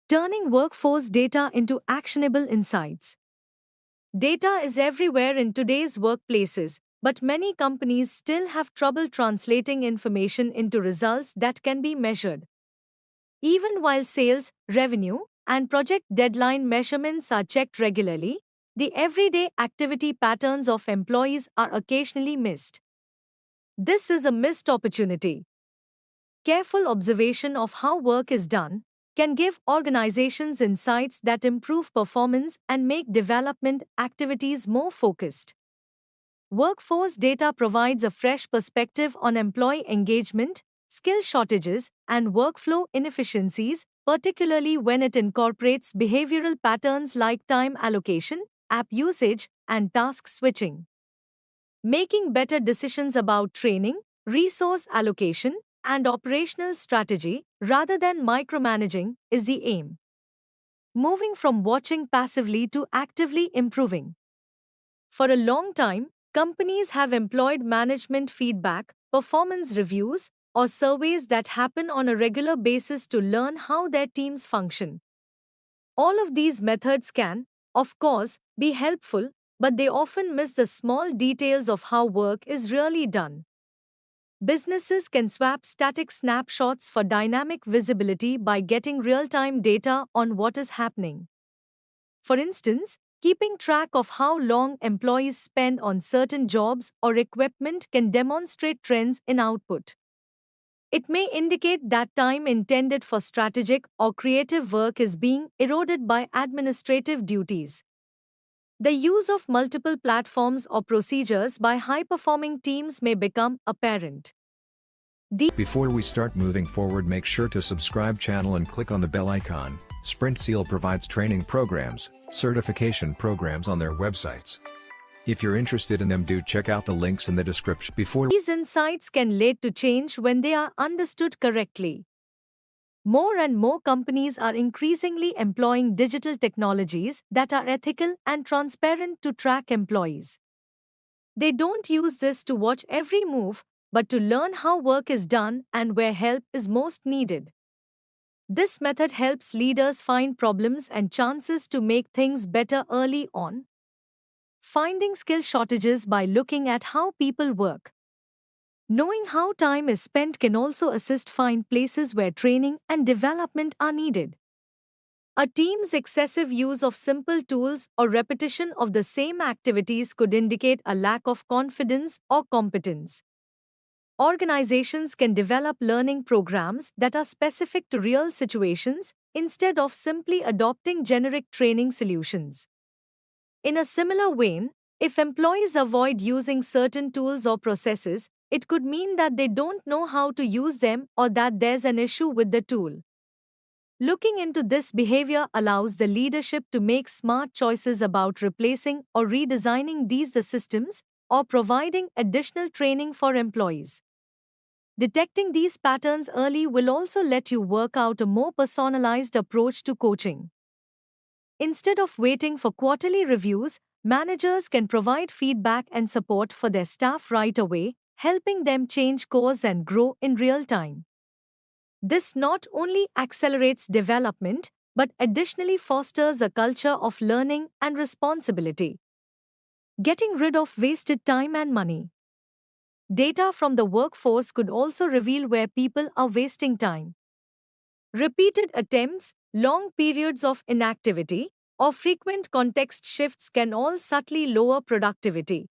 Turning workforce data into actionable insights. Data is everywhere in today's workplaces, but many companies still have trouble translating information into results that can be measured. Even while sales, revenue, and project deadline measurements are checked regularly, the everyday activity patterns of employees are occasionally missed. This is a missed opportunity. Careful observation of how work is done can give organizations insights that improve performance and make development activities more focused. Workforce data provides a fresh perspective on employee engagement, skill shortages, and workflow inefficiencies, particularly when it incorporates behavioral patterns like time allocation, app usage, and task switching. Making better decisions about training, resource allocation, and operational strategy, rather than micromanaging, is the aim. Moving from watching passively to actively improving. For a long time, companies have employed management feedback, performance reviews, or surveys that happen on a regular basis to learn how their teams function. All of these methods can, of course, be helpful, but they often miss the small details of how work is really done. Businesses can swap static snapshots for dynamic visibility by getting real-time data on what is happening. For instance, keeping track of how long employees spend on certain jobs or equipment can demonstrate trends in output. It may indicate that time intended for strategic or creative work is being eroded by administrative duties. The use of multiple platforms or procedures by high-performing teams may become apparent. Before we start moving forward, make sure to subscribe channel and click on the bell icon. Sprint Seal provides training programs, certification programs on their websites. If you're interested in them, do check out the links in the description. These insights can lead to change when they are understood correctly. More and more companies are increasingly employing digital technologies that are ethical and transparent to track employees. They don't use this to watch every move, but to learn how work is done and where help is most needed. This method helps leaders find problems and chances to make things better early on. Finding skill shortages by looking at how people work. Knowing how time is spent can also assist find places where training and development are needed. A team's excessive use of simple tools or repetition of the same activities could indicate a lack of confidence or competence. Organizations can develop learning programs that are specific to real situations instead of simply adopting generic training solutions. In a similar vein, if employees avoid using certain tools or processes, it could mean that they don't know how to use them or that there's an issue with the tool. Looking into this behavior allows the leadership to make smart choices about replacing or redesigning these systems or providing additional training for employees. Detecting these patterns early will also let you work out a more personalized approach to coaching. Instead of waiting for quarterly reviews, managers can provide feedback and support for their staff right away, helping them change course and grow in real time. This not only accelerates development, but additionally fosters a culture of learning and responsibility. Getting rid of wasted time and money. Data from the workforce could also reveal where people are wasting time. Repeated attempts, long periods of inactivity, or frequent context shifts can all subtly lower productivity.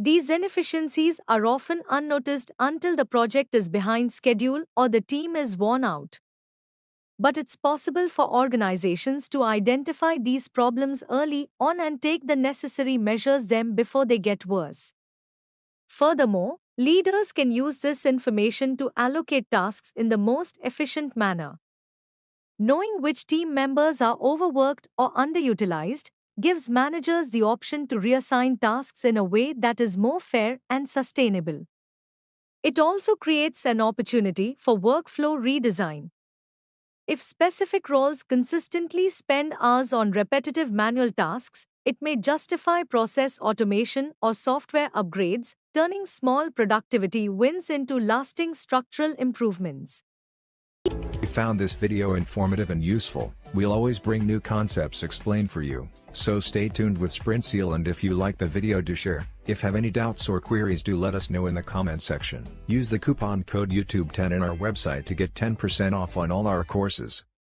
These inefficiencies are often unnoticed until the project is behind schedule or the team is worn out. But it's possible for organizations to identify these problems early on and take the necessary measures them before they get worse. Furthermore, leaders can use this information to allocate tasks in the most efficient manner. Knowing which team members are overworked or underutilized gives managers the option to reassign tasks in a way that is more fair and sustainable. It also creates an opportunity for workflow redesign. If specific roles consistently spend hours on repetitive manual tasks, it may justify process automation or software upgrades, turning small productivity wins into lasting structural improvements. found this video informative and useful. We'll always bring new concepts explained for you, so stay tuned with SprintSeal, and if you like the video, do share. If have any doubts or queries, do let us know in the comment section. Use the coupon code YouTube10 in our website to get 10% off on all our courses.